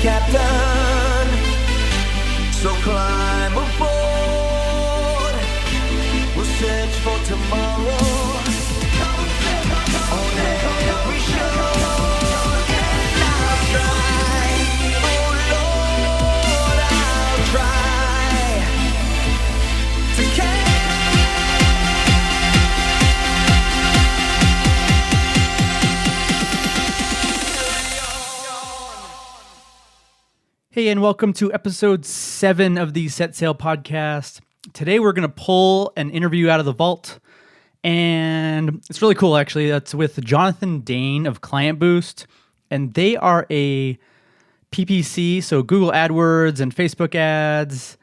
captain. So climb aboard. We'll search for tomorrow. On every shore. And I'll try. Oh Lord, I'll try to Hey, and welcome to episode 7 of the Set Sail podcast. Today we're going to pull an interview out of the vault, and it's really cool, actually. That's with Johnathan Dane of KlientBoost, and they are a PPC, so Google AdWords and Facebook ads.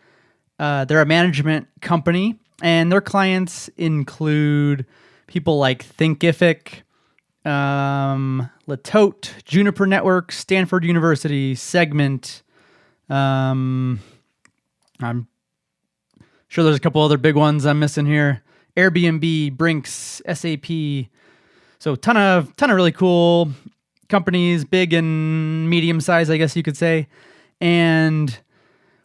They're a management company, and their clients include people like Thinkific, Latote, Juniper Network, Stanford University, Segment. I'm sure there's a couple other big ones I'm missing here. Airbnb, Brinks, SAP. So ton of really cool companies, big and medium size, I guess you could say. And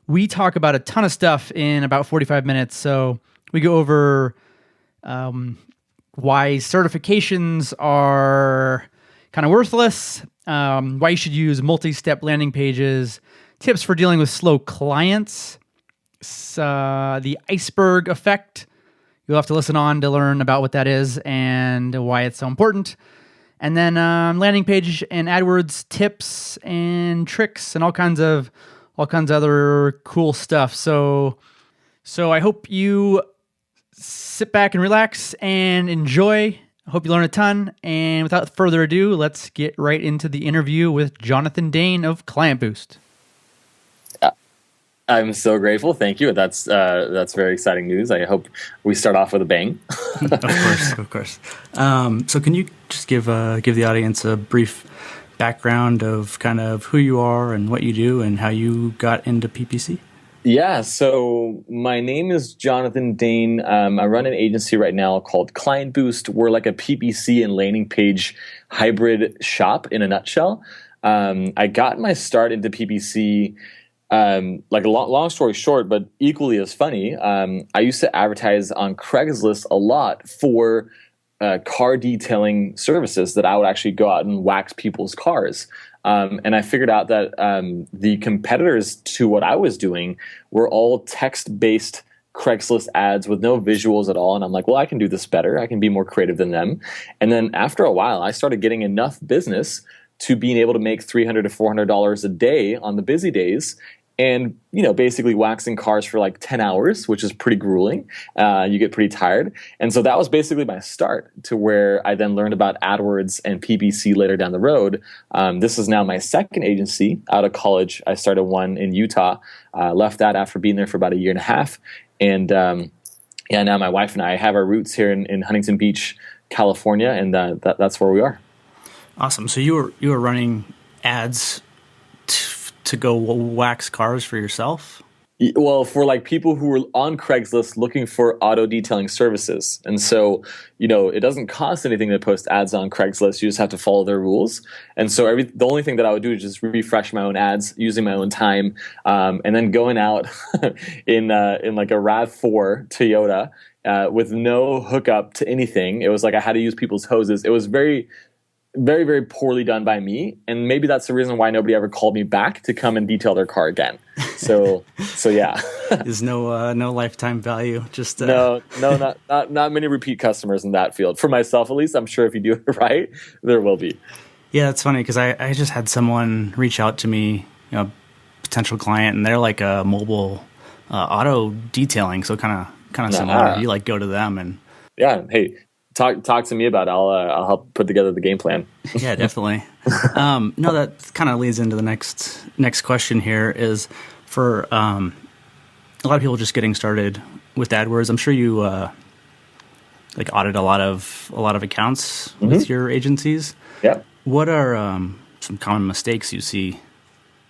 we talk about a ton of stuff in about 45 minutes. So we go over why certifications are kind of worthless, why you should use multi-step landing pages, tips for dealing with slow clients, the iceberg effect. You'll have to listen on to learn about what that is and why it's so important. And then landing page and AdWords tips and tricks and all kinds of other cool stuff. So I hope you sit back and relax and enjoy. I hope you learn a ton. And without further ado, let's get right into the interview with Johnathan Dane of KlientBoost. I'm so grateful. Thank you. That's very exciting news. I hope we start off with a bang. Of course. So can you just give the audience a brief background of kind of who you are and what you do and how you got into PPC? Yeah. So my name is Johnathan Dane. I run an agency right now called KlientBoost. We're like a PPC and landing page hybrid shop in a nutshell. I got my start into PPC. Like a long story short, but equally as funny, I used to advertise on Craigslist a lot for car detailing services that I would actually go out and wax people's cars. And I figured out that the competitors to what I was doing were all text-based Craigslist ads with no visuals at all. And I'm like, well, I can do this better. I can be more creative than them. And then after a while, I started getting enough business to being able to make $300 to $400 a day on the busy days. And, basically waxing cars for like 10 hours, which is pretty grueling. You get pretty tired. And so that was basically my start to where I then learned about AdWords and PPC later down the road. This is now my second agency out of college. I started one in Utah, left that after being there for about a year and a half. And now my wife and I have our roots here in Huntington Beach, California, and that's where we are. Awesome. So you were running ads to go wax cars for yourself? Well, for like people who were on Craigslist looking for auto detailing services. And so, it doesn't cost anything to post ads on Craigslist. You just have to follow their rules. And so the only thing that I would do is just refresh my own ads using my own time, and then going out in like a RAV4 Toyota with no hookup to anything. It was like I had to use people's hoses. It was very, very, very poorly done by me, and maybe that's the reason why nobody ever called me back to come and detail their car again. So yeah. There's no lifetime value. Just no, not many repeat customers in that field. For myself, at least, I'm sure if you do it right, there will be. Yeah, it's funny because I just had someone reach out to me, potential client, and they're like a mobile auto detailing, so kind of similar. You like go to them and hey. Talk to me about it. I'll help put together the game plan. Yeah, definitely. No, that kind of leads into the next question here is for a lot of people just getting started with AdWords. I'm sure you audit a lot of accounts with your agencies. Yeah. What are some common mistakes you see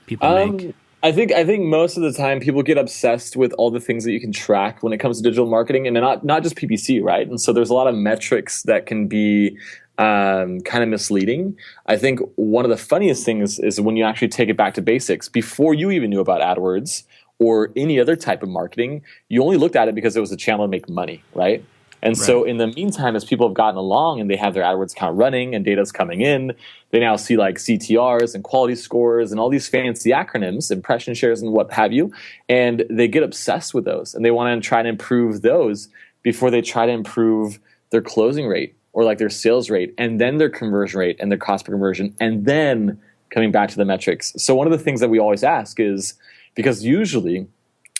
people make? I think most of the time people get obsessed with all the things that you can track when it comes to digital marketing, and not just PPC, right? And so there's a lot of metrics that can be kind of misleading. I think one of the funniest things is when you actually take it back to basics. Before you even knew about AdWords or any other type of marketing, you only looked at it because it was a channel to make money, right? And so in the meantime, as people have gotten along and they have their AdWords account running and data's coming in, they now see like CTRs and quality scores and all these fancy acronyms, impression shares and what have you. And they get obsessed with those and they want to try to improve those before they try to improve their closing rate or like their sales rate and then their conversion rate and their cost per conversion and then coming back to the metrics. So one of the things that we always ask is, because usually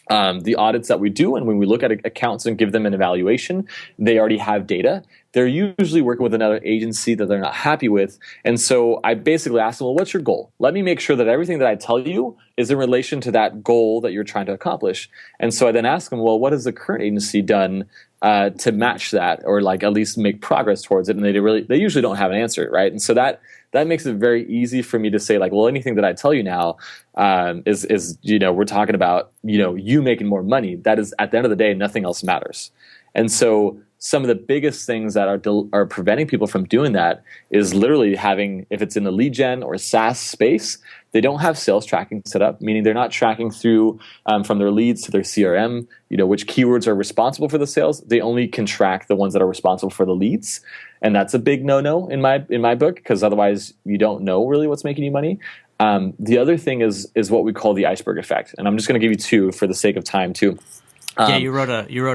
the audits that we do and when we look at accounts and give them an evaluation, they already have data. They're usually working with another agency that they're not happy with. And so I basically ask them, well, what's your goal? Let me make sure that everything that I tell you is in relation to that goal that you're trying to accomplish. And so I then ask them, well, what has the current agency done to match that or like at least make progress towards it? And they usually don't have an answer, right? And so that makes it very easy for me to say like, well, anything that I tell you now is we're talking about, you making more money. That is at the end of the day, nothing else matters. And so some of the biggest things that are preventing people from doing that is literally having, if it's in the lead gen or SaaS space, they don't have sales tracking set up, meaning they're not tracking through from their leads to their CRM, which keywords are responsible for the sales. They only can track the ones that are responsible for the leads. And that's a big no-no in my book, because otherwise you don't know really what's making you money. The other thing is what we call the iceberg effect. And I'm just going to give you two for the sake of time too. You wrote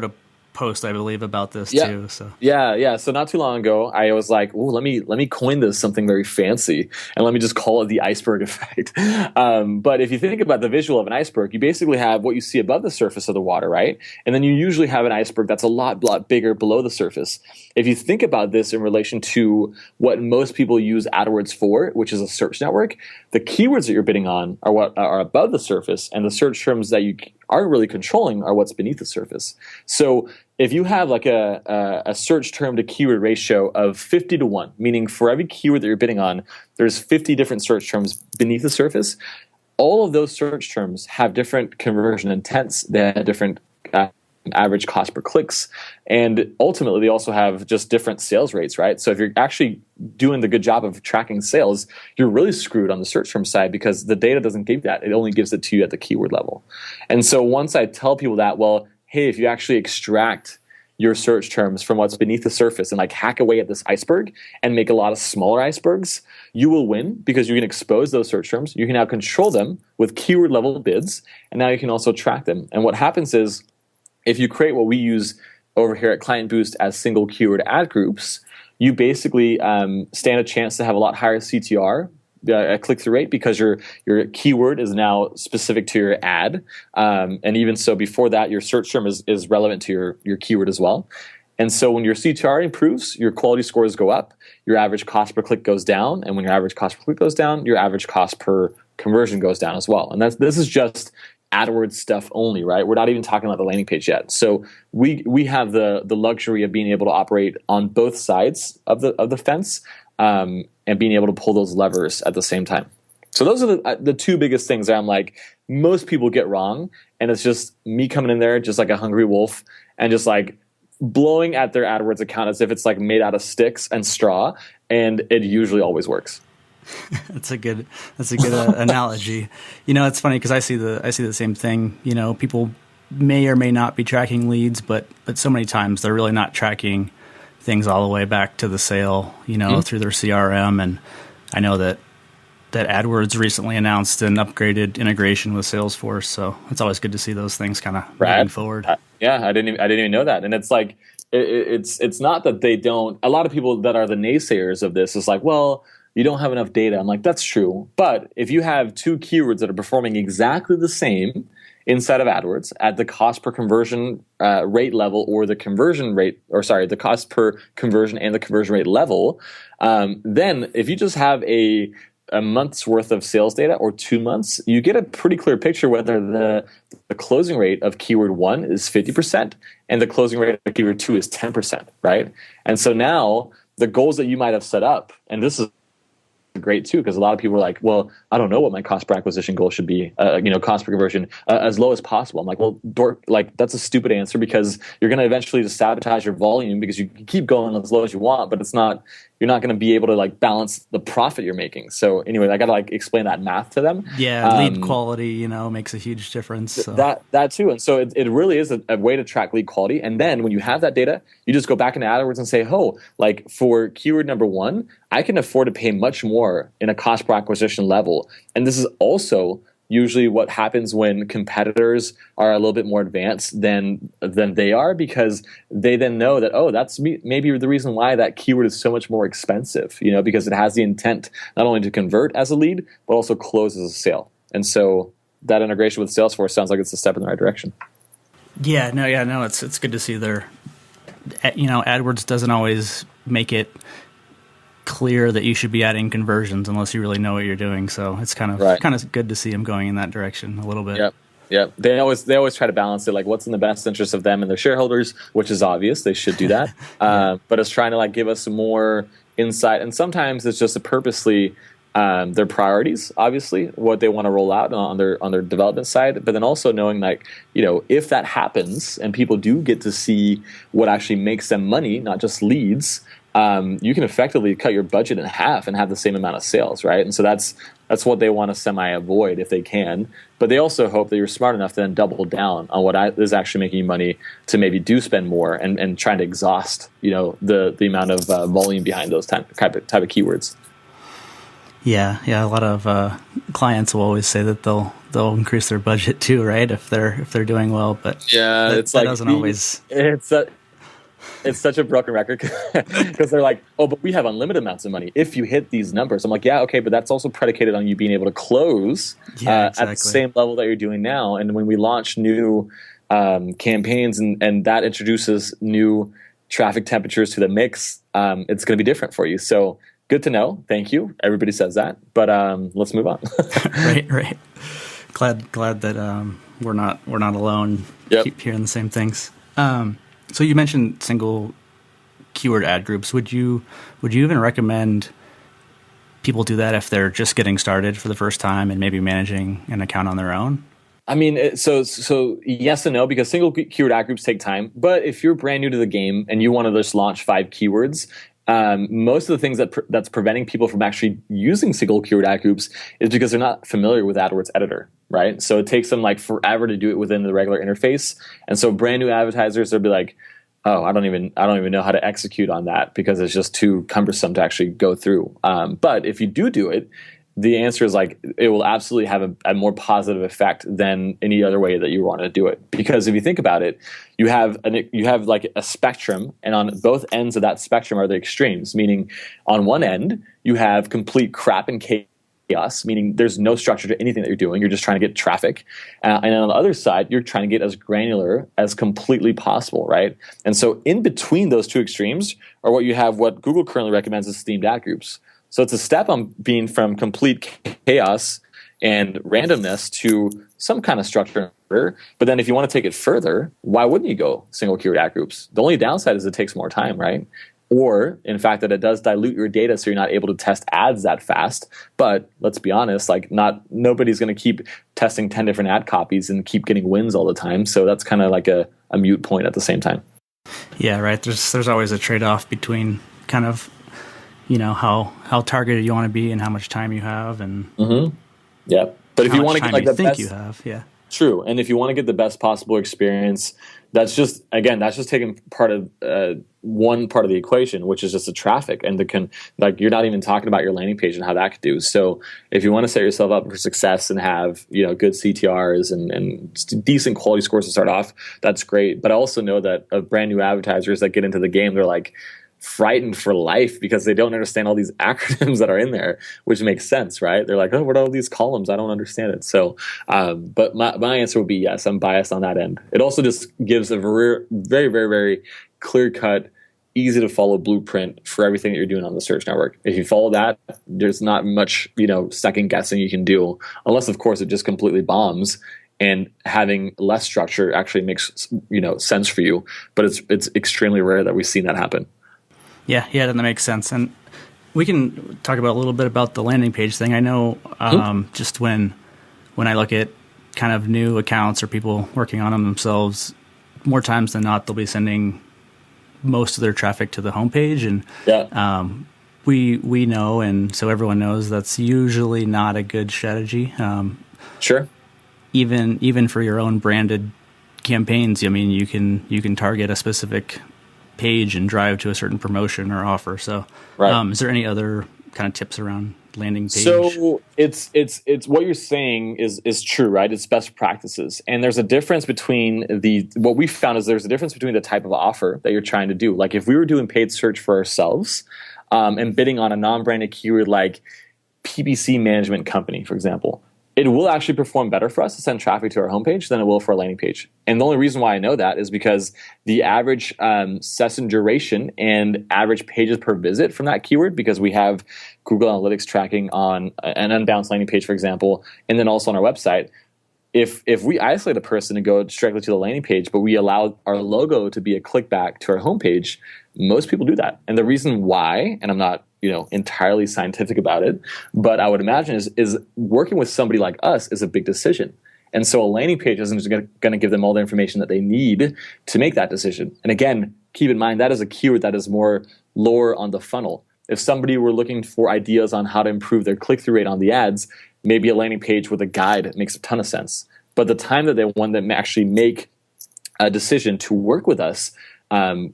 a post, I believe, about this too. So yeah. So not too long ago, I was like, "Ooh, let me coin this something very fancy, and let me just call it the iceberg effect." But if you think about the visual of an iceberg, you basically have what you see above the surface of the water, right? And then you usually have an iceberg that's a lot bigger below the surface. If you think about this in relation to what most people use AdWords for, which is a search network, the keywords that you're bidding on are what are above the surface, and the search terms that you aren't really controlling are what's beneath the surface. So if you have like a search term to keyword ratio of 50-1, meaning for every keyword that you're bidding on, there's 50 different search terms beneath the surface, all of those search terms have different conversion intents, they have different average cost per clicks, and ultimately they also have just different sales rates, right? So if you're actually doing the good job of tracking sales, you're really screwed on the search term side because the data doesn't give that. It only gives it to you at the keyword level. And so once I tell people that, well, hey, if you actually extract your search terms from what's beneath the surface and like hack away at this iceberg and make a lot of smaller icebergs, you will win because you can expose those search terms. You can now control them with keyword level bids, and now you can also track them. And what happens is, if you create what we use over here at KlientBoost as single keyword ad groups, you basically stand a chance to have a lot higher CTR, click-through rate, because your keyword is now specific to your ad. And even so, before that, your search term is relevant to your keyword as well. And so when your CTR improves, your quality scores go up, your average cost per click goes down, and when your average cost per click goes down, your average cost per conversion goes down as well. And this is just AdWords stuff only, right? We're not even talking about the landing page yet. So we have the luxury of being able to operate on both sides of the fence and being able to pull those levers at the same time. So those are the two biggest things that I'm like, most people get wrong. And it's just me coming in there just like a hungry wolf and just like blowing at their AdWords account as if it's like made out of sticks and straw. And it usually always works. That's a good analogy. It's funny because I see the same thing. People may or may not be tracking leads, but so many times they're really not tracking things all the way back to the sale, through their CRM. And I know that AdWords recently announced an upgraded integration with Salesforce, so it's always good to see those things kind of moving forward. I didn't even know that. And it's like it's not that they don't. A lot of people that are the naysayers of this is like, well, you don't have enough data. I'm like, that's true. But if you have two keywords that are performing exactly the same inside of AdWords at the cost per conversion rate level, or the cost per conversion and the conversion rate level, then if you just have a month's worth of sales data or 2 months, you get a pretty clear picture whether the closing rate of keyword 1 is 50% and the closing rate of keyword 2 is 10%, right? And so now the goals that you might have set up, and this is great too, because a lot of people are like, well, I don't know what my cost per acquisition goal should be, cost per conversion as low as possible. I'm like, well, that's a stupid answer, because you're going to eventually just sabotage your volume, because you keep going as low as you want, but you're not going to be able to like balance the profit you're making. So anyway, I got to like explain that math to them. Yeah, lead quality, makes a huge difference. So. That too. And so it really is a way to track lead quality. And then when you have that data, you just go back into AdWords and say, oh, like for keyword number 1, I can afford to pay much more in a cost per acquisition level. And this is also usually what happens when competitors are a little bit more advanced than they are, because they then know that, oh, that's maybe the reason why that keyword is so much more expensive, because it has the intent not only to convert as a lead, but also close as a sale. And so that integration with Salesforce sounds like it's a step in the right direction. Yeah, no, it's good to see there. AdWords doesn't always make it clear that you should be adding conversions unless you really know what you're doing. So it's kind of good to see them going in that direction a little bit. Yep. They always try to balance it, like what's in the best interest of them and their shareholders, which is obvious. They should do that. But it's trying to like give us some more insight. And sometimes it's just purposely their priorities, obviously, what they want to roll out on their development side, but then also knowing like, if that happens and people do get to see what actually makes them money, not just leads, you can effectively cut your budget in half and have the same amount of sales, right? And so that's what they want to semi-avoid if they can. But they also hope that you're smart enough to then double down on what is actually making you money, to maybe do spend more and trying to exhaust, the amount of volume behind those type of keywords. Yeah. A lot of clients will always say that they'll increase their budget too, right? If they're doing well, but it's that doesn't always. It's such a broken record, because they're like, oh, but we have unlimited amounts of money if you hit these numbers. I'm like, yeah, okay, but that's also predicated on you being able to close at the same level that you're doing now. And when we launch new campaigns and that introduces new traffic temperatures to the mix, it's going to be different for you. So good to know. Thank you. Everybody says that, but let's move on. Right. Glad that we're not alone. Yep. Keep hearing the same things. So you mentioned single keyword ad groups. Would you even recommend people do that if they're just getting started for the first time and maybe managing an account on their own? I mean, so yes and no, because single keyword ad groups take time. But if you're brand new to the game and you want to just launch 5 keywords, most of the things that's preventing people from actually using single keyword ad groups is because they're not familiar with AdWords Editor, right? So it takes them like forever to do it within the regular interface. And so brand new advertisers, they'll be like, oh, I don't even know how to execute on that, because it's just too cumbersome to actually go through. But if you do it, the answer is like, it will absolutely have a more positive effect than any other way that you want to do it. Because if you think about it, you have like a spectrum, and on both ends of that spectrum are the extremes. Meaning, on one end you have complete crap and chaos, meaning there's no structure to anything that you're doing. You're just trying to get traffic, and on the other side, you're trying to get as granular as completely possible, right? And so in between those two extremes are what Google currently recommends as themed ad groups. So it's a step on being from complete chaos and randomness to some kind of structure. But then if you want to take it further, why wouldn't you go single keyword ad groups? The only downside is it takes more time, right? Or in fact that it does dilute your data, so you're not able to test ads that fast. But let's be honest, like nobody's going to keep testing 10 different ad copies and keep getting wins all the time. So that's kind of like a mute point at the same time. Yeah, right. There's always a trade-off between kind of how targeted you want to be and how much time you have, and yeah. But if you want to get like the best, you have, yeah, true. And if you want to get the best possible experience, that's just taking part of one part of the equation, which is just the traffic, and you're not even talking about your landing page and how that could do. So if you want to set yourself up for success and have good CTRs and decent quality scores to start off, that's great. But I also know that brand new advertisers that get into the game, they're like frightened for life because they don't understand all these acronyms that are in there, which makes sense, right? They're like, oh, what are all these columns? I don't understand it. So, but my answer would be yes, I'm biased on that end. It also just gives a very, very, very, very clear-cut, easy to follow blueprint for everything that you're doing on the search network. If you follow that, there's not much, second guessing you can do, unless of course it just completely bombs. And having less structure actually makes sense for you, but it's extremely rare that we've seen that happen. Yeah, that makes sense. And We can talk about a little bit about the landing page thing. I know just when I look at kind of new accounts or people working on them themselves, more times than not, they'll be sending most of their traffic to the homepage. And we know, and so everyone knows, that's usually not a good strategy. Sure. Even for your own branded campaigns, I mean, you can target a specific page and drive to a certain promotion or offer. So, is there any other kind of tips around landing page? So it's what you're saying is true, right? It's best practices, and there's a difference between what we found is there's a difference between the type of offer that you're trying to do. Like if we were doing paid search for ourselves and bidding on a non-branded keyword like PPC management company, for example, it will actually perform better for us to send traffic to our homepage than it will for our landing page. And the only reason why I know that is because the average session duration and average pages per visit from that keyword, because we have Google Analytics tracking on an unbalanced landing page, for example, and then also on our website. If we isolate a person and go directly to the landing page, but we allow our logo to be a click back to our homepage, most people do that. And the reason why, and I'm not entirely scientific about it, but I would imagine is working with somebody like us is a big decision. And so a landing page isn't just going to give them all the information that they need to make that decision. And again, keep in mind that is a keyword that is more lower on the funnel. If somebody were looking for ideas on how to improve their click-through rate on the ads, maybe a landing page with a guide makes a ton of sense. But the time that they want to actually make a decision to work with us,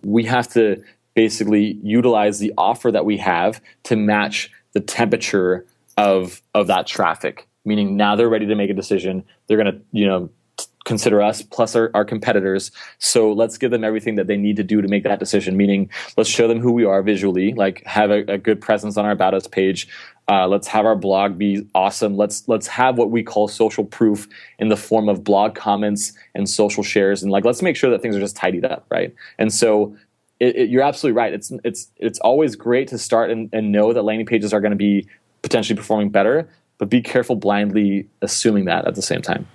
we have to basically utilize the offer that we have to match the temperature of that traffic. Meaning now they're ready to make a decision. They're going to consider us plus our competitors. So let's give them everything that they need to do to make that decision. Meaning let's show them who we are visually, like have a good presence on our About Us page. Let's have our blog be awesome. Let's have what we call social proof in the form of blog comments and social shares, and let's make sure that things are just tidied up, right? And so you're absolutely right. It's always great to start and know that landing pages are going to be potentially performing better, but be careful blindly assuming that at the same time.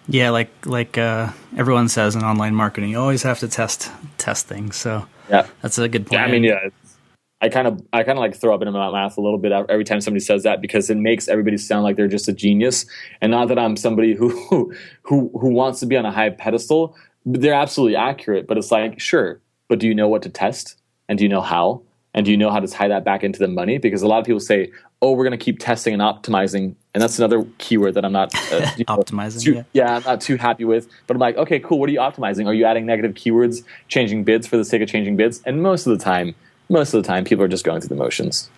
Yeah, like everyone says in online marketing, you always have to test things. So yeah, that's a good point. Yeah, I mean, I kind of like throw up in my mouth a little bit every time somebody says that, because it makes everybody sound like they're just a genius. And not that I'm somebody who wants to be on a high pedestal. They're absolutely accurate, but it's like, sure, but do you know what to test? And do you know how? And do you know how to tie that back into the money? Because a lot of people say, oh, we're going to keep testing and optimizing. And that's another keyword that I'm not optimizing. I'm not too happy with. But I'm like, okay, cool. What are you optimizing? Are you adding negative keywords, changing bids for the sake of changing bids? And most of the time, people are just going through the motions.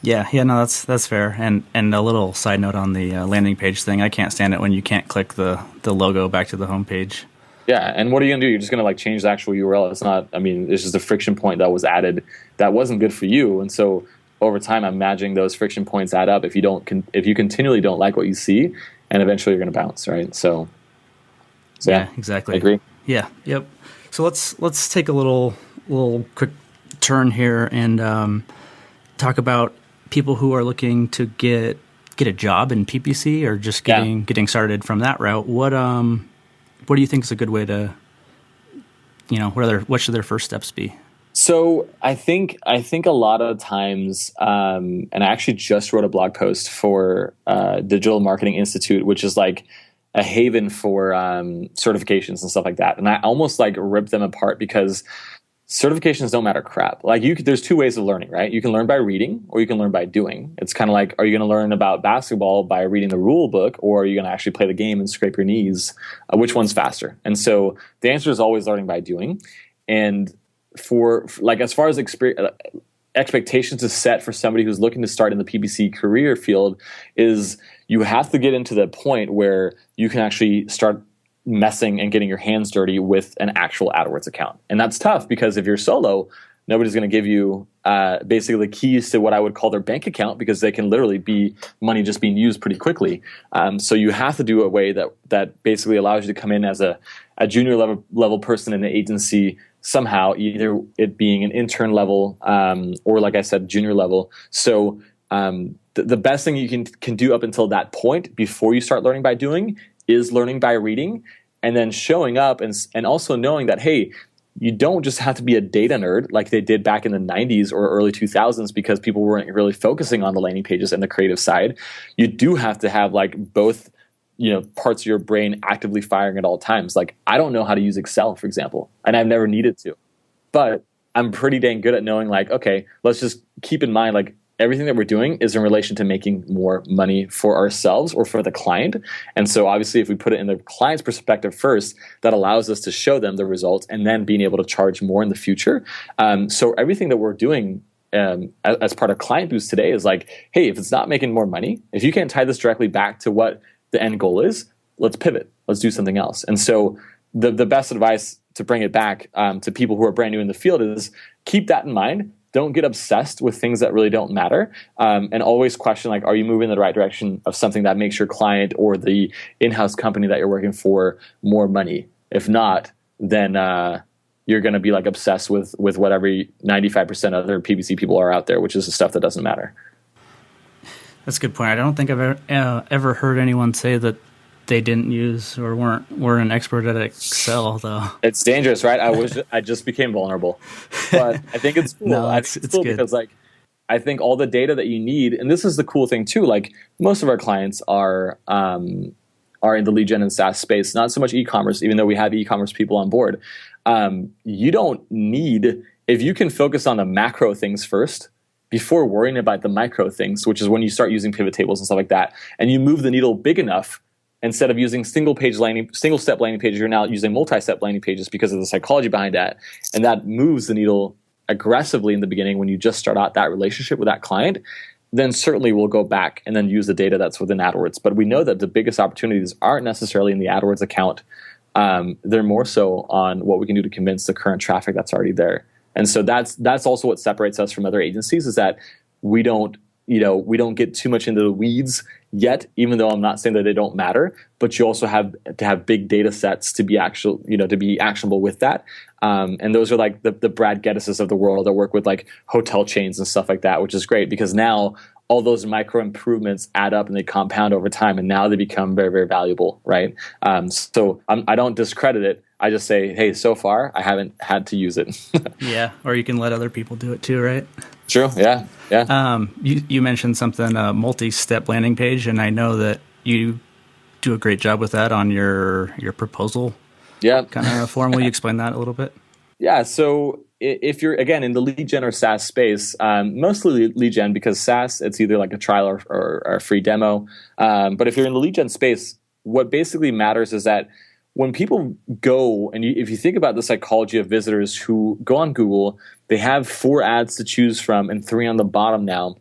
Yeah, no, that's fair. And a little side note on the landing page thing, I can't stand it when you can't click the logo back to the homepage. Yeah, and what are you going to do? You're just going to change the actual URL. It's not, it's just a friction point that was added that wasn't good for you. And so over time, I'm imagining those friction points add up if you continually don't like what you see, and eventually you're going to bounce, right? So yeah, exactly. I agree. Yeah, yep. So let's take a little quick turn here and talk people who are looking to get a job in PPC or just getting started from that route. What do you think is a good way to, what should their first steps be? So I think a lot of times, and I actually just wrote a blog post for Digital Marketing Institute, which is like a haven for certifications and stuff like that. And I almost rip them apart because certifications don't matter crap. There's two ways of learning, right? You can learn by reading or you can learn by doing. It's kind of like, are you going to learn about basketball by reading the rule book, or are you going to actually play the game and scrape your knees? Which one's faster? And so the answer is always learning by doing. And for as far as expectations to set for somebody who's looking to start in the PPC career field is you have to get into the point where you can actually start messing and getting your hands dirty with an actual AdWords account. And that's tough because if you're solo, nobody's going to give you basically the keys to what I would call their bank account, because they can literally be money just being used pretty quickly. So you have to do a way that basically allows you to come in as a junior level person in an agency somehow, either it being an intern level or, like I said, junior level. So the best thing you can do up until that point before you start learning by doing is learning by reading, and then showing up and also knowing that, hey, you don't just have to be a data nerd like they did back in the 90s or early 2000s because people weren't really focusing on the landing pages and the creative side. You do have to have like both, parts of your brain actively firing at all times. Like, I don't know how to use Excel, for example, and I've never needed to, but I'm pretty dang good at knowing, like, okay, let's just keep in mind, like, everything that we're doing is in relation to making more money for ourselves or for the client. And so obviously if we put it in the client's perspective first, that allows us to show them the results and then being able to charge more in the future. So everything that we're doing as part of KlientBoost today is like, hey, if it's not making more money, if you can't tie this directly back to what the end goal is, let's pivot. Let's do something else. And so the best advice to bring it back to people who are brand new in the field is keep that in mind. Don't get obsessed with things that really don't matter, and always question, like, are you moving in the right direction of something that makes your client or the in-house company that you're working for more money? If not, then you're going to be like obsessed with whatever 95% other PPC people are out there, which is the stuff that doesn't matter. That's a good point. I don't think I've ever heard anyone say that they didn't use or weren't an expert at Excel, though. It's dangerous, right? I just became vulnerable, but I think it's cool. No, I think it's cool good. because, like, I think all the data that you need, and this is the cool thing too. Like, most of our clients are in the lead gen and SaaS space, not so much e-commerce, even though we have e-commerce people on board. You don't need, if you can focus on the macro things first before worrying about the micro things, which is when you start using pivot tables and stuff like that, and you move the needle big enough. Instead of using single step landing pages, you're now using multi-step landing pages because of the psychology behind that. And that moves the needle aggressively in the beginning when you just start out that relationship with that client. Then certainly we'll go back and then use the data that's within AdWords. But we know that the biggest opportunities aren't necessarily in the AdWords account. They're more so on what we can do to convince the current traffic that's already there. And so that's also what separates us from other agencies, is that we don't get too much into the weeds yet, even though I'm not saying that they don't matter, but you also have to have big data sets to be to be actionable with that. And those are like the Brad Geddeses of the world that work with like hotel chains and stuff like that, which is great because now all those micro improvements add up and they compound over time, and now they become very, very valuable, right? So I don't discredit it. I just say, hey, so far I haven't had to use it. Yeah, or you can let other people do it too, right? True. Yeah. You mentioned something, multi-step landing page, and I know that you do a great job with that on your proposal. Yeah. Kind of form. Will you explain that a little bit? Yeah. So if you're, again, in the lead gen or SaaS space, mostly lead gen, because SaaS, it's either like a trial or a free demo. But if you're in the lead gen space, what basically matters is that when people go, and if you think about the psychology of visitors who go on Google, they have 4 ads to choose from and 3 on the bottom now.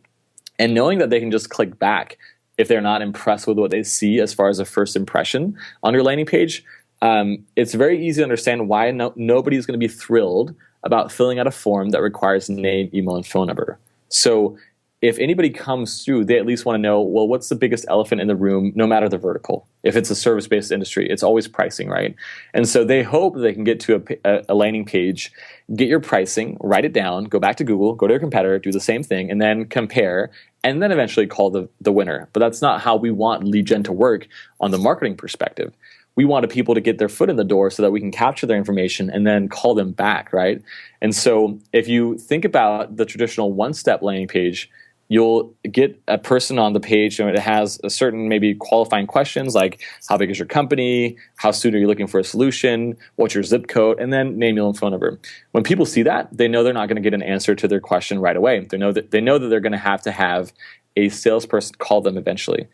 And knowing that they can just click back if they're not impressed with what they see as far as a first impression on your landing page, it's very easy to understand why nobody's going to be thrilled about filling out a form that requires name, email, and phone number. So if anybody comes through, they at least want to know, well, what's the biggest elephant in the room, no matter the vertical. If it's a service-based industry, it's always pricing, right? And so they hope they can get to a landing page, get your pricing, write it down, go back to Google, go to your competitor, do the same thing, and then compare, and then eventually call the winner. But that's not how we want lead gen to work on the marketing perspective. We want people to get their foot in the door so that we can capture their information and then call them back, right? And so if you think about the traditional one-step landing page, you'll get a person on the page and it has a certain maybe qualifying questions like how big is your company, how soon are you looking for a solution, what's your zip code, and then name, email, and phone number. When people see that, they know they're not going to get an answer to their question right away. They know that they're going to have a salesperson call them eventually.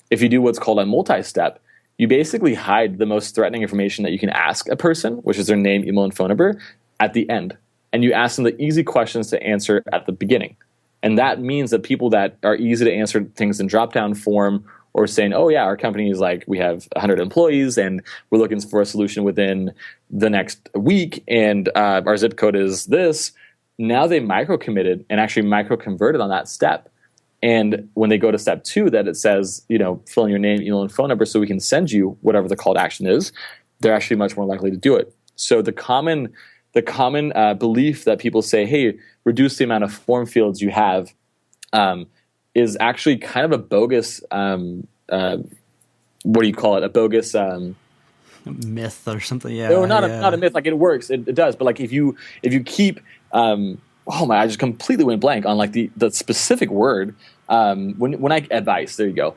If you do what's called a multi-step, you basically hide the most threatening information that you can ask a person, which is their name, email, and phone number, at the end. And you ask them the easy questions to answer at the beginning. And that means that people that are easy to answer things in drop-down form or saying, oh yeah, our company is like, we have 100 employees and we're looking for a solution within the next week and our zip code is this. Now they micro-committed and actually micro-converted on that step. And when they go to step 2, that it says, fill in your name, email, and phone number so we can send you whatever the call to action is, they're actually much more likely to do it. So the common belief that people say, hey, reduce the amount of form fields you have, is actually kind of a bogus, what do you call it? A bogus myth or something. Yeah. No, not a myth. Like, it works. It does. But like, if you keep, oh my, I just completely went blank on like the specific word. When I advice, there you go.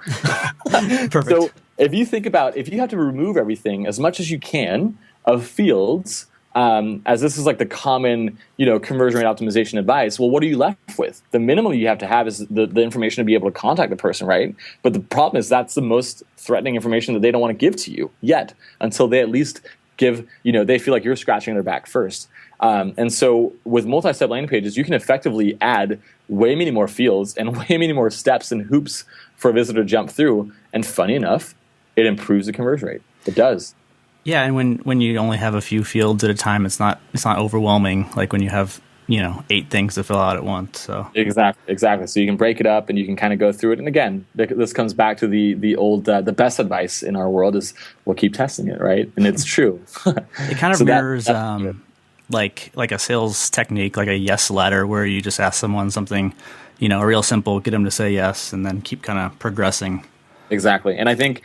Perfect. So if you think about, if you have to remove everything as much as you can of fields, as this is like the common, conversion rate optimization advice, well, what are you left with? The minimum you have to have is the information to be able to contact the person, right? But the problem is that's the most threatening information that they don't want to give to you yet, until they at least give, they feel like you're scratching their back first. And so with multi-step landing pages, you can effectively add way many more fields and way many more steps and hoops for a visitor to jump through. And funny enough, it improves the conversion rate. It does. Yeah, and when you only have a few fields at a time, it's not overwhelming like when you have 8 things to fill out at once. So exactly. So you can break it up and you can kind of go through it. And again, this comes back to the old the best advice in our world is, we'll keep testing it, right? And it's true. It kind of mirrors like a sales technique, like a yes letter, where you just ask someone something, real simple, get them to say yes, and then keep kind of progressing. Exactly. And I think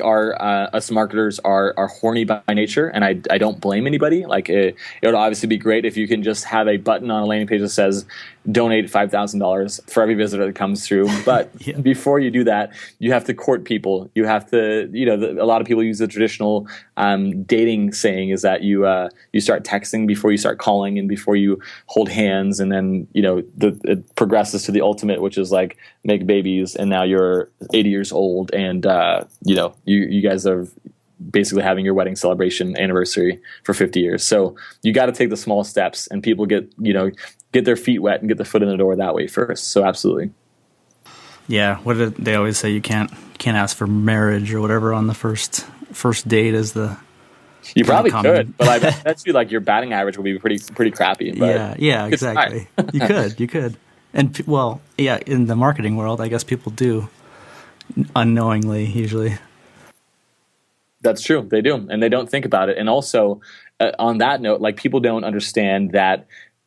our us marketers are horny by nature, and I don't blame anybody. Like, it would obviously be great if you can just have a button on a landing page that says donate $5,000 for every visitor that comes through. But before you do that, you have to court people. You have to, a lot of people use the traditional dating saying is that you start texting before you start calling and before you hold hands, and then it progresses to the ultimate, which is like make babies, and now you're 80 years old, and you guys are basically having your wedding celebration anniversary for 50 years. So you got to take the small steps, and people get their feet wet and get their foot in the door that way first. So absolutely. Yeah. What did they always say? You can't ask for marriage or whatever on the first date is the. You probably could, but I bet you like your batting average would be pretty crappy. But yeah, exactly. You could. And in the marketing world, I guess people do unknowingly usually. That's true. They do. And they don't think about it. And also on that note, like, people don't understand that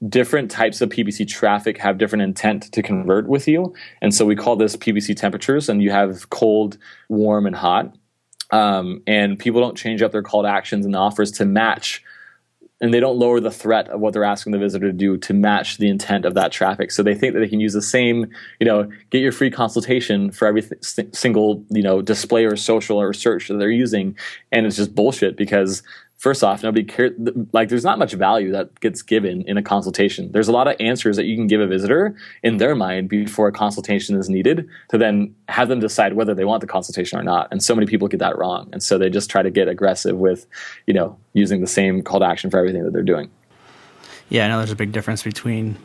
different types of PPC traffic have different intent to convert with you. And so we call this PPC temperatures, and you have cold, warm, and hot. And people don't change up their call to actions and offers to match, and they don't lower the threat of what they're asking the visitor to do to match the intent of that traffic. So they think that they can use the same, get your free consultation for every single, display or social or search that they're using. And it's just bullshit, because first off, nobody cares. Like, there's not much value that gets given in a consultation. There's a lot of answers that you can give a visitor in their mind before a consultation is needed to then have them decide whether they want the consultation or not. And so many people get that wrong. And so they just try to get aggressive with, using the same call to action for everything that they're doing. Yeah, I know there's a big difference between,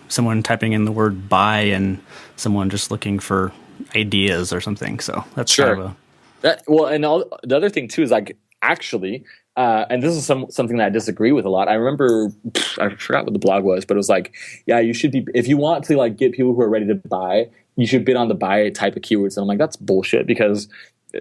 someone typing in the word buy and someone just looking for ideas or something. So that's sure. The other thing too is, like, actually, and this is something that I disagree with a lot. I remember, I forgot what the blog was, but it was like, yeah, you should be, if you want to like get people who are ready to buy, you should bid on the buy type of keywords. And I'm like, that's bullshit, because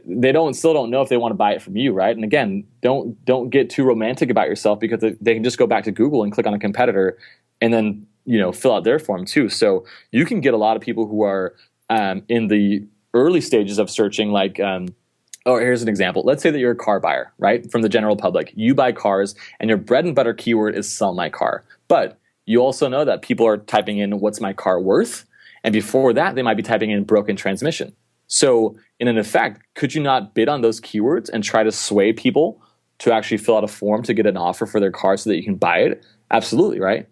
they still don't know if they want to buy it from you, right? And again, don't get too romantic about yourself, because they can just go back to Google and click on a competitor and then fill out their form too. So you can get a lot of people who are in the early stages of searching, like. Here's an example. Let's say that you're a car buyer, right? From the general public. You buy cars, and your bread and butter keyword is sell my car. But you also know that people are typing in what's my car worth? And before that, they might be typing in broken transmission. So in an effect, could you not bid on those keywords and try to sway people to actually fill out a form to get an offer for their car so that you can buy it? Absolutely, right?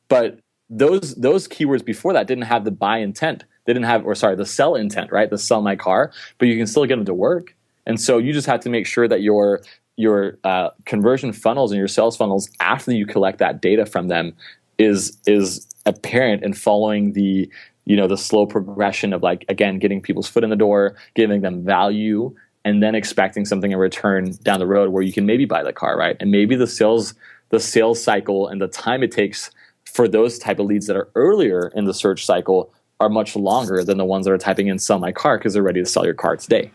But those keywords before that didn't have the buy intent. They didn't have, the sell intent, right? The sell my car, but you can still get them to work. And so you just have to make sure that your conversion funnels and your sales funnels, after you collect that data from them, is apparent and following the slow progression of, like, again, getting people's foot in the door, giving them value, and then expecting something in return down the road where you can maybe buy the car, right? And maybe the sales cycle and the time it takes for those type of leads that are earlier in the search cycle are much longer than the ones that are typing in sell my car because they're ready to sell your car today.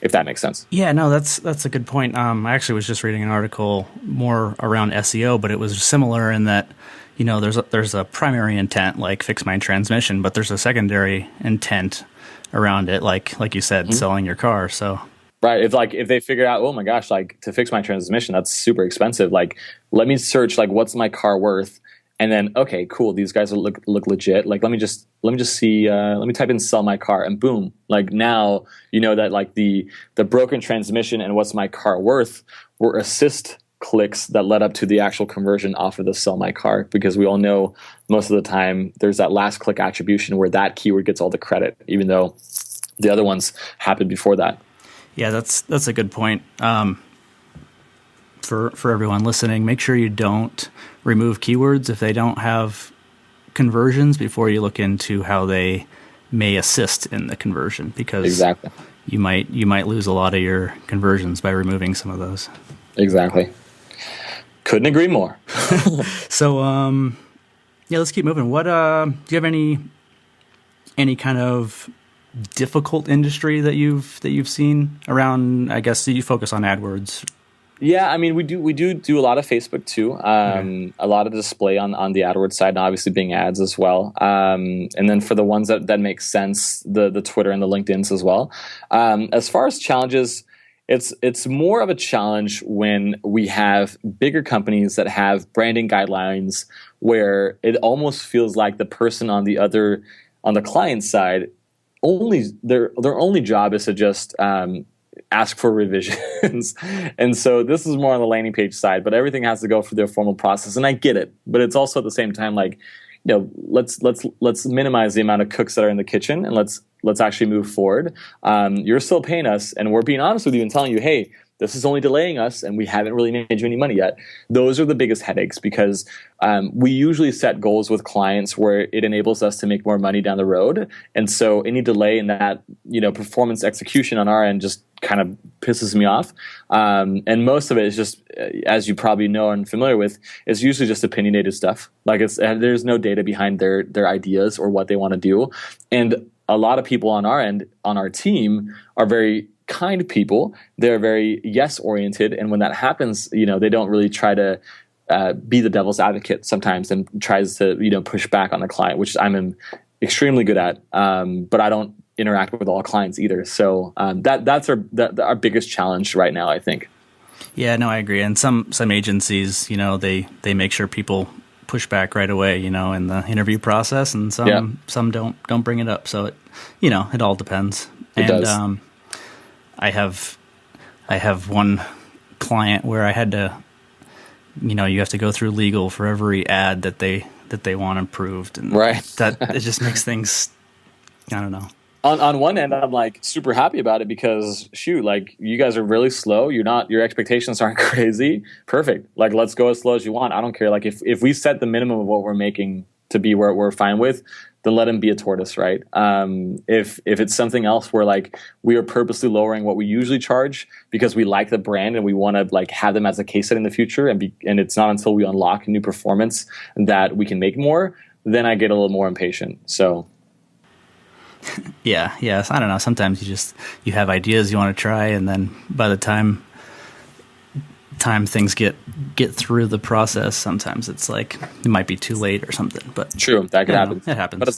If that makes sense. Yeah, no, that's a good point. I actually was just reading an article more around SEO, but it was similar in that, there's a primary intent, like fix my transmission, but there's a secondary intent around it, like you said, selling your car. So Right. If they figure out, oh my gosh, like to fix my transmission, that's super expensive. Like, let me search like what's my car worth, and then okay, cool, these guys look legit. Like let me just see. Let me type in sell my car, and boom, like now you know that like the broken transmission and what's my car worth were assist clicks that led up to the actual conversion off of the sell my car, because we all know most of the time there's that last click attribution where that keyword gets all the credit, even though the other ones happened before that. Yeah, that's a good point. For everyone listening, make sure you don't remove keywords if they don't have conversions before you look into how they may assist in the conversion, because Exactly. you might lose a lot of your conversions by removing some of those. Exactly. Couldn't agree more. So yeah, let's keep moving. What do you have any kind of difficult industry that you've seen around? I guess you focus on AdWords. Yeah, I mean, we do a lot of Facebook too. A lot of display on the AdWords side, and obviously being ads as well. And then for the ones that make sense, the Twitter and the LinkedIn's as well. As far as challenges, it's more of a challenge when we have bigger companies that have branding guidelines where it almost feels like the person on the client side their only job is to just ask for revisions. And so this is more on the landing page side, but everything has to go through their formal process. And I get it, but it's also at the same time like, you know, let's minimize the amount of cooks that are in the kitchen, and let's actually move forward. You're still paying us, and we're being honest with you and telling you, hey, this is only delaying us, and we haven't really made you any money yet. Those are the biggest headaches, because we usually set goals with clients where it enables us to make more money down the road. And so any delay in that, you know, performance execution on our end just kind of pisses me off. And most of it is just, as you probably know and familiar with, is usually just opinionated stuff. Like there's no data behind their ideas or what they want to do. And a lot of people on our end, on our team, are very kind people. They're very yes oriented, and when that happens, you know, they don't really try to be the devil's advocate sometimes, and tries to, you know, push back on the client, which I'm extremely good at. But I don't interact with all clients either. So that's our biggest challenge right now, I think. Yeah, no, I agree. And some agencies, you know, they make sure people push back right away, you know, in the interview process, and some don't bring it up. So it, you know, it all depends. It does. I have one client where I had to, you know, you have to go through legal for every ad that they want approved, and right. that it just makes things, I don't know. On one end, I'm like super happy about it, because shoot, like you guys are really slow. Your expectations aren't crazy. Perfect. Like let's go as slow as you want. I don't care. Like if we set the minimum of what we're making to be where we're fine with, then let him be a tortoise, right? If it's something else where like we are purposely lowering what we usually charge because we like the brand and we want to like have them as a case study in the future, and it's not until we unlock new performance that we can make more, then I get a little more impatient. So. Yeah. I don't know. Sometimes you have ideas you want to try, and then by the time things get through the process, sometimes it's like it might be too late or something. But true, that could happen. It happens. But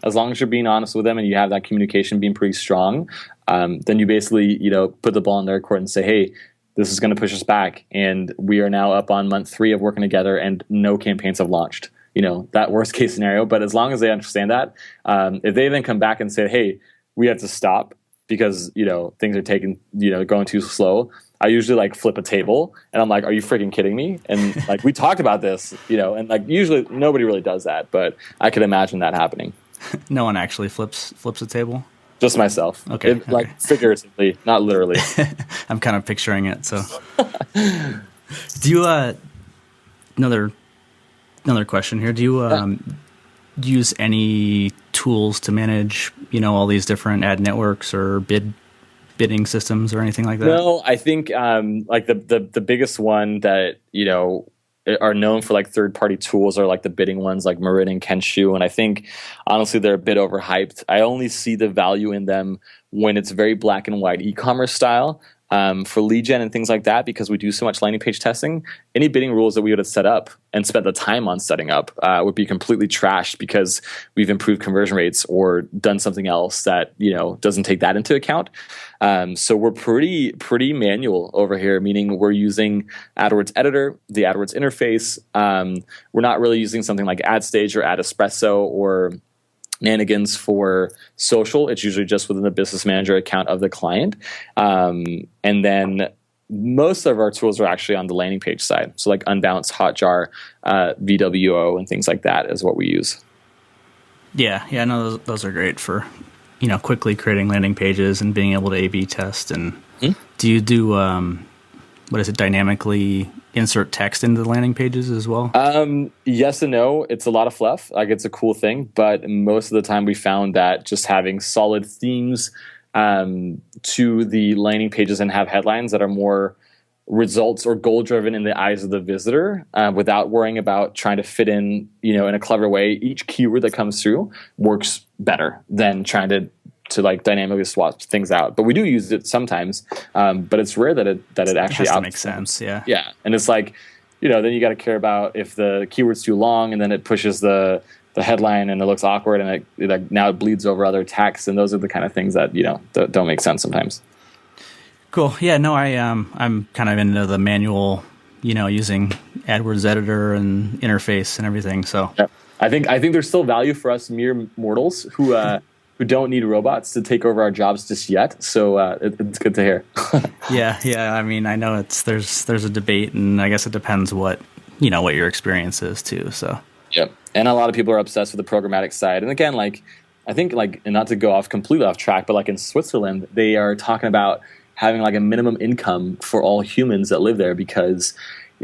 as long as you're being honest with them and you have that communication being pretty strong, then you basically, you know, put the ball in their court and say, hey, this is going to push us back, and we are now up on month 3 of working together, and no campaigns have launched. You know, that worst case scenario. But as long as they understand that, if they then come back and say, hey, we have to stop because, you know, things are going too slow, I usually like flip a table, and I'm like, are you freaking kidding me? And like, we talked about this, you know, and like usually nobody really does that, but I could imagine that happening. No one actually flips a table? Just myself. Okay. Like figuratively, not literally. I'm kind of picturing it. So do you, another question here. Do you use any tools to manage, you know, all these different ad networks or bidding systems or anything like that? No, I think like the biggest one that, you know, are known for like third-party tools are like the bidding ones like Marin and Kenshu, and I think honestly they're a bit overhyped. I only see the value in them when it's very black and white e-commerce style. For lead gen and things like that, because we do so much landing page testing, any bidding rules that we would have set up and spent the time on setting up would be completely trashed because we've improved conversion rates or done something else that doesn't take that into account. So we're pretty manual over here, meaning we're using AdWords Editor, the AdWords interface. We're not really using something like AdStage or AdEspresso or Nanigans for social. It's usually just within the business manager account of the client. And then most of our tools are actually on the landing page side. So like Unbounce, Hotjar, VWO, and things like that is what we use. Yeah, no, those are great for, quickly creating landing pages and being able to A/B test. And do you do, dynamically insert text into the landing pages as well? Yes and no. It's a lot of fluff. Like, it's a cool thing, but most of the time we found that just having solid themes to the landing pages and have headlines that are more results or goal driven in the eyes of the visitor, without worrying about trying to fit in, in a clever way, each keyword that comes through works better than trying to like dynamically swap things out. But we do use it sometimes, but it's rare that it actually makes sense. Yeah. Yeah. And it's like, then you got to care about if the keyword's too long and then it pushes the headline and it looks awkward and it like now it bleeds over other text. And those are the kind of things that, don't make sense sometimes. Cool. Yeah, no, I'm kind of into the manual, using AdWords Editor and interface and everything. So yeah. I think there's still value for us mere mortals who don't need robots to take over our jobs just yet. So it's good to hear. Yeah. I mean, I know there's a debate, and I guess it depends what your experience is too. So yeah, and a lot of people are obsessed with the programmatic side. And again, like I think and not to go off completely off track, but like in Switzerland, they are talking about having like a minimum income for all humans that live there because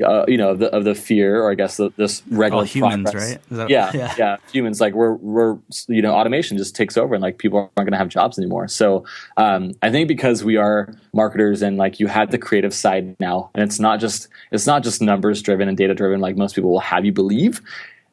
of the fear, or I guess this regular all humans, progress. Right? Yeah, humans. Like we're automation just takes over, and like people aren't going to have jobs anymore. So I think because we are marketers, and like you had the creative side now, and it's not just numbers driven and data driven, like most people will have you believe.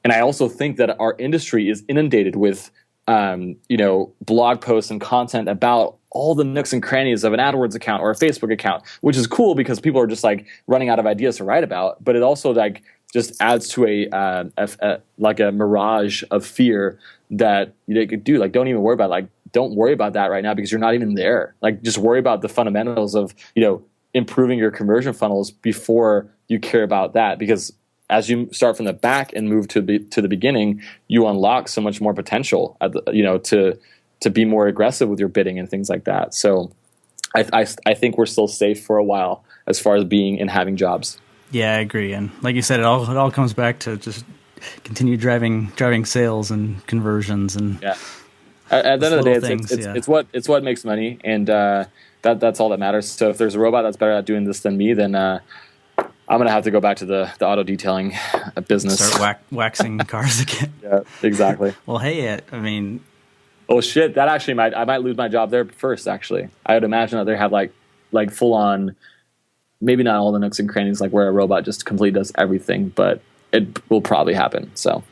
And I also think that our industry is inundated with blog posts and content about all the nooks and crannies of an AdWords account or a Facebook account, which is cool because people are just like running out of ideas to write about. But it also like just adds to a mirage of fear that they could do. Like, don't even worry about don't worry about that right now because you're not even there. Like, just worry about the fundamentals of improving your conversion funnels before you care about that, because as you start from the back and move to the beginning, you unlock so much more potential to be more aggressive with your bidding and things like that. So I think we're still safe for a while as far as being and having jobs. Yeah, I agree. And like you said, it all comes back to just continue driving sales and conversions. And yeah, at the end of the day, it's what makes money, and that's all that matters. So if there's a robot that's better at doing this than me, then I'm going to have to go back to the auto detailing business. Start waxing cars again. Yeah, exactly. Well, hey, I mean... Oh, shit. That actually I might lose my job there first, actually. I would imagine that they have like full-on, maybe not all the nooks and crannies, like where a robot just completely does everything, but it will probably happen, so...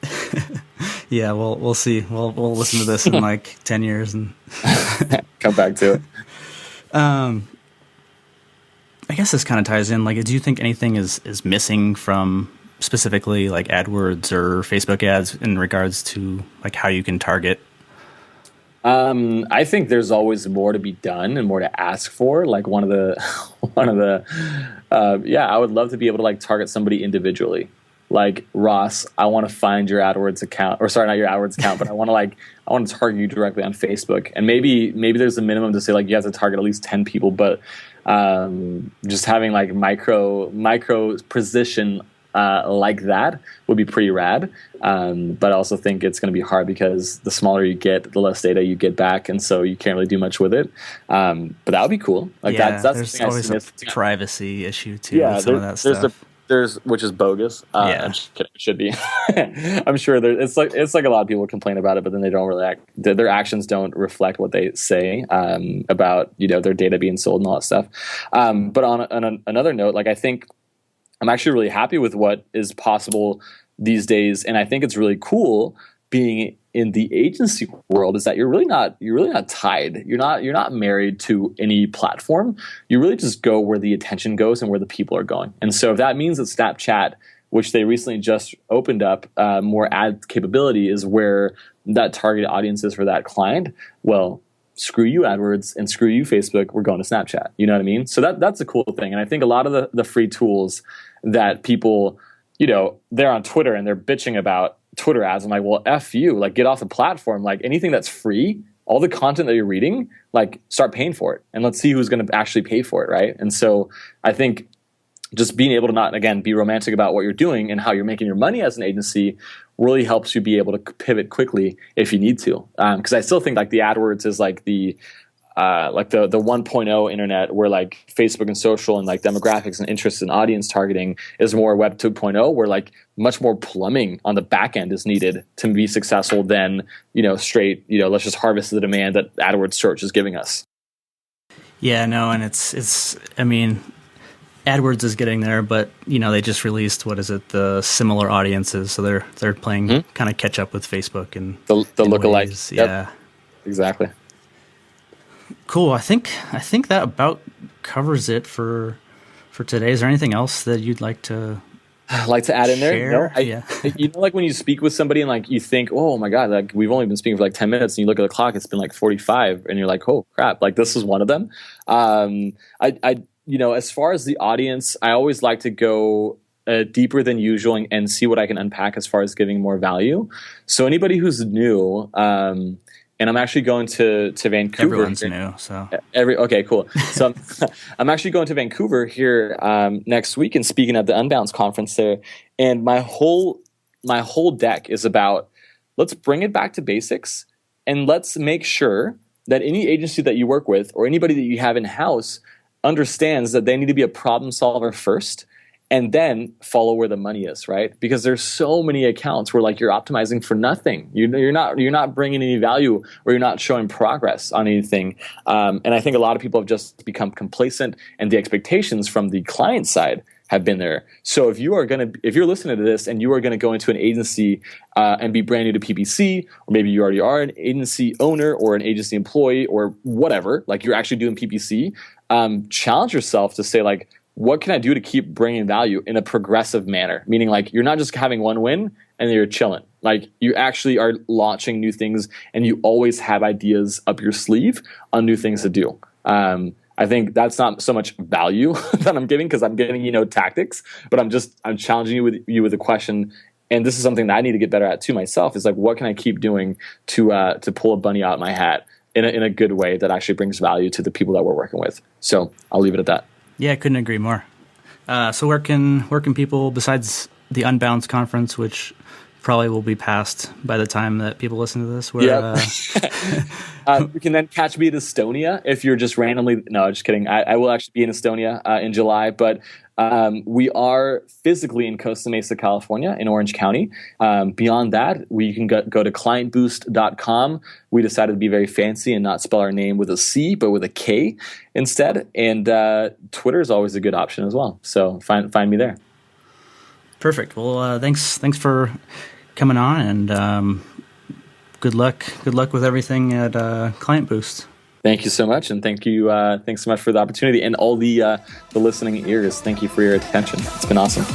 Yeah, we'll see. We'll listen to this in like 10 years and... come back to it. I guess this kind of ties in. Like, do you think anything is missing from specifically like AdWords or Facebook ads in regards to like how you can target? I think there's always more to be done and more to ask for. Like I would love to be able to like target somebody individually. Like, Ross, I want to find your AdWords account, or sorry, not your AdWords account, but I want to target you directly on Facebook. And maybe there's a minimum to say like you have to target at least 10 people, but just having like micro precision like that would be pretty rad. But I also think it's going to be hard because the smaller you get, the less data you get back, and so you can't really do much with it. But that would be cool. Like that's there's always a privacy issue too. Yeah, with some of that stuff. Which is bogus. Yeah. I'm just kidding. It should be. I'm sure it's like a lot of people complain about it, but then they don't really act. Their actions don't reflect what they say about their data being sold and all that stuff. But on another note, like I think I'm actually really happy with what is possible these days, and I think it's really cool being in the agency world is that you're really not tied. You're not married to any platform. You really just go where the attention goes and where the people are going. And so if that means that Snapchat, which they recently just opened up more ad capability, is where that target audience is for that client, well, screw you AdWords and screw you Facebook, we're going to Snapchat. You know what I mean? So that's a cool thing. And I think a lot of the free tools that people, they're on Twitter and they're bitching about Twitter ads. I'm like, well, F you, like get off the platform. Like anything that's free, all the content that you're reading, like start paying for it and let's see who's going to actually pay for it, right? And so I think just being able to not, again, be romantic about what you're doing and how you're making your money as an agency really helps you be able to pivot quickly if you need to. Because I still think like the AdWords is like the 1.0 internet, where like Facebook and social and like demographics and interests and audience targeting is more Web 2.0, where like much more plumbing on the back end is needed to be successful than, straight, let's just harvest the demand that AdWords search is giving us. Yeah, no, and it's I mean, AdWords is getting there, but they just released the similar audiences, so they're playing kind of catch up with Facebook and the lookalikes. Yeah, yep. Exactly. Cool. I think that about covers it for today. Is there anything else that you'd like to add in there? No, yeah. Like when you speak with somebody and like you think, oh my God, like we've only been speaking for like 10 minutes, and you look at the clock, it's been like 45, and you're like, oh crap, like this is one of them. As far as the audience, I always like to go deeper than usual and see what I can unpack as far as giving more value. So anybody who's new, and I'm actually going to Vancouver. Everyone's new, so okay, cool. So I'm actually going to Vancouver here next week and speaking at the Unbounce conference there. And my whole deck is about, let's bring it back to basics and let's make sure that any agency that you work with or anybody that you have in house understands that they need to be a problem solver first, and then follow where the money is, right? Because there's so many accounts where like you're optimizing for nothing. You're not bringing any value, or you're not showing progress on anything. And I think a lot of people have just become complacent, and the expectations from the client side have been there. So if you're listening to this and you are going to go into an agency and be brand new to PPC, or maybe you already are an agency owner or an agency employee or whatever, like you're actually doing PPC, challenge yourself to say like, what can I do to keep bringing value in a progressive manner? Meaning like you're not just having one win and then you're chilling. Like you actually are launching new things and you always have ideas up your sleeve on new things to do. I think that's not so much value that I'm giving, because I'm getting, tactics, but I'm challenging you with a question. And this is something that I need to get better at too myself, is like, what can I keep doing to pull a bunny out of my hat in a good way that actually brings value to the people that we're working with? So I'll leave it at that. Yeah, I couldn't agree more. So where can people, besides the Unbounce conference, which probably will be past by the time that people listen to this, where you can then catch me in Estonia if you're just randomly. No, just kidding. I will actually be in Estonia in July, but we are physically in Costa Mesa, California, in Orange County. Beyond that, you can go to KlientBoost.com. We decided to be very fancy and not spell our name with a C, but with a K instead. And Twitter is always a good option as well. So find me there. Perfect. Well, thanks for coming on, and good luck with everything at KlientBoost. Thank you so much, and thanks so much for the opportunity and all the listening ears. Thank you for your attention. It's been awesome.